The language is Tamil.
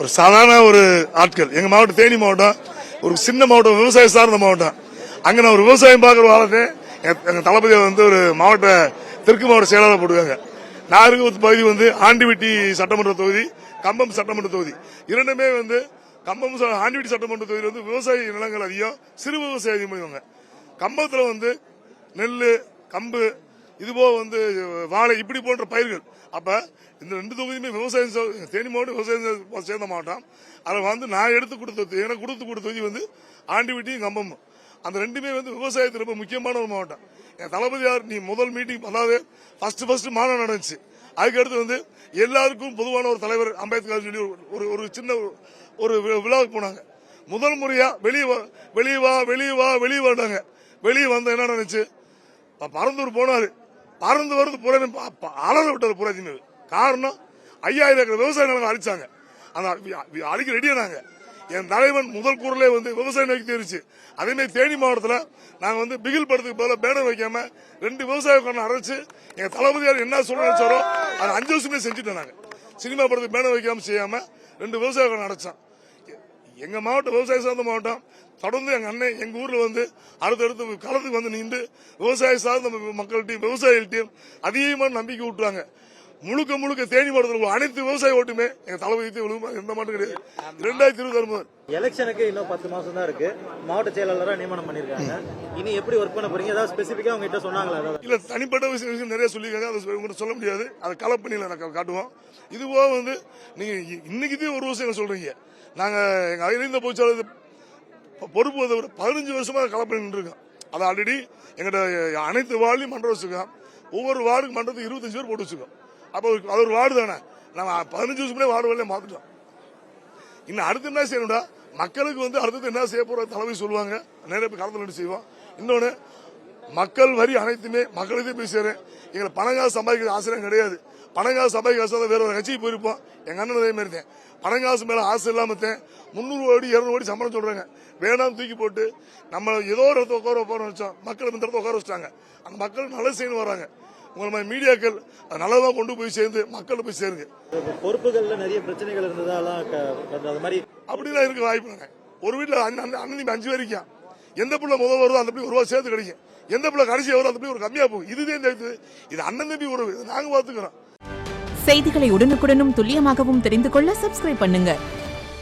ஒரு சாதாரண ஒரு ஆட்கள். எங்க மாவட்டம் தேனி மாவட்டம் ஒரு சின்ன மாவட்டம், விவசாய சார்ந்த மாவட்டம். அங்க நான் ஒரு விவசாயம் பார்க்குற காலத்தை எங்க தளபதி ஒரு மாவட்ட தெற்கு மாவட்ட செயலாளர் போடுவாங்க. நான் இருக்க பகுதி ஆண்டிவிட்டி சட்டமன்ற தொகுதி, கம்பம் சட்டமன்ற தொகுதி. இரண்டுமே கம்பம் ஆண்டிவிட்டி சட்டமன்ற தொகுதியில் விவசாய நிலங்கள் அதிகம், சிறு விவசாய அதிகம். கம்பத்துல நெல்லு, கம்பு, இதுபோக வாழை, இப்படி போன்ற பயிர்கள். அப்ப இந்த ரெண்டு தொகுதியுமே விவசாயம், தேனி மாவட்டம் விவசாயம் சேர்ந்த மாவட்டம். அதில் நான் எனக்கு கொடுத்து கொடுத்த தொகுதி ஆண்டிவிட்டியும் கம்பமும். அந்த ரெண்டுமே விவசாயத்துக்கு ரொம்ப முக்கியமான ஒரு மாவட்டம். என் தளபதியார் நீ முதல் மீட்டிங், அதாவது ஃபர்ஸ்ட் மாநாடு நடந்துச்சு. அதுக்கடுத்து எல்லாருக்கும் பொதுவான ஒரு தலைவர் அம்பேத்கர் சொல்லி ஒரு சின்ன ஒரு விழாவுக்கு போனாங்க. முதல் முறையா வெளியே வந்தாங்க. வெளியே வந்த என்ன நடந்துச்சு, பரந்தூர் போனாரு. பறந்து வருது புற அலற விட்டது புறத்தின். காரணம் 5000 ஏக்கர் விவசாய நிலங்கள் அழிச்சாங்க. அந்த அழிக்க ரெடியானாங்க. என் தலைவன் முதல் குரலே விவசாய நோக்கி தெரிவிச்சு. அதே மாதிரி தேனி மாவட்டத்தில் நாங்க பிகில் படத்துக்கு பதிலாக பேனர் வைக்காம 2 விவசாய அரைச்சு எங்க தளபதியார் என்ன சொல்ல நினைச்சாரோ அதை 5 வருஷமே செஞ்சுட்டோம். நாங்க சினிமா படத்துக்கு பேனர் வைக்காம செய்யாம 2 விவசாய அடைச்சோம். எங்க மாவட்டம் விவசாய சார்ந்த மாவட்டம். தொடர்ந்து எங்க அண்ணன் எங்க ஊர்ல அடுத்தடுத்து களத்துக்கு நின்று விவசாய சார்ந்த மக்கள்கிட்டையும் விவசாயிகள்ட்டையும் அதிகமான நம்பிக்கை விட்டுறாங்க. முழுக்க தேனி மாவட்டத்தில் அனைத்து விவசாய ஓட்டுமே எங்க தளபதி எந்த மாட்டும் கிடையாது. 2026 எலெக்ஷனுக்கு இன்னும் 10 மாசம் தான் இருக்கு. மாவட்ட செயலாளராக நியமனம் பண்ணிருக்காங்க. இனி எப்படி ஒர்க் பண்ண போறீங்க? ஏதாவது ஸ்பெசிபிக்கா உங்க கிட்ட சொன்னாங்களா? இல்ல, தனிப்பட்ட விஷயம் நிறைய சொல்லிருக்காங்க. அதை சொல்ல முடியாது. அதை கலப்பணியில காட்டுவோம். இதுபோக நீங்க இன்னைக்கு ஒரு விஷயம் சொல்றீங்க. நாங்க எங்க அகில பொதுச்செயலாளர் பொறுப்பு 15 வருஷமா கலப்பணி இருக்கோம். அது ஆல்ரெடி எங்கிட்ட அனைத்து வார்டுலையும் மன்றம் வச்சிருக்கோம். ஒவ்வொரு வார்டுக்கு மன்றத்துக்கு 25 பேர் போட்டு வச்சிருக்கோம். அப்ப அது ஒரு வார்டு தானே. நம்ம 15 வருஷம் வார்டு வேலையை மாத்திட்டோம். இன்னும் அடுத்து என்ன செய்யணும்டா, மக்களுக்கு அடுத்தது என்ன செய்ய போற தலைமை சொல்லுவாங்க. நிறைய பேர் களத்தில் செய்வோம். இன்னொன்னு, மக்கள் வரி அனைத்துமே மக்களுக்கு போய் சேரும். எங்களை பணங்காசு சம்பாதிக்கிற ஆசிரியம் கிடையாது. பணங்காசு சம்பாதிக்க வேற ஒரு கட்சிக்கு போயிருப்போம். எங்க அண்ணன் அதே மாதிரி தான். பணங்காசு மேல ஆசை இல்லாம 300 கோடி 200 கோடி சம்பளம் சொல்றாங்க. வேணாம் தூக்கி போட்டு நம்ம ஏதோ ஒரு உட்கார வச்சோம். மக்கள் இந்த இடத்துல உட்கார வச்சிட்டாங்க. அந்த மக்கள் நல்லது செய்யணும் வராங்க. உங்களை மாதிரி மீடியாக்கள் நல்லதா கொண்டு போய் சேர்ந்து மக்கள் போய் சேருங்க. பொறுப்புகள்ல நிறைய பிரச்சனைகள் இருந்ததாலாம் அப்படிலாம் இருக்க வாய்ப்பு இல்லை. ஒரு வீட்டுல அண்ணன் 5 பேருக்கா எந்த பிள்ளை முதல் வருதோ அந்த பிள்ளை 1 ரூபா சேர்த்து கிடைக்கும். எந்த பிள்ளை கடைசி வருதோ அந்த பிள்ளை ஒரு கம்மியா போகும். இதுதான் இது அண்ணன் தம்பி உறவு. நாங்க பாத்துக்கிறோம். செய்திகளை உடனுக்குடனும் துல்லியமாகவும் தெரிந்து கொள்ள சப்ஸ்கிரைப் பண்ணுங்க.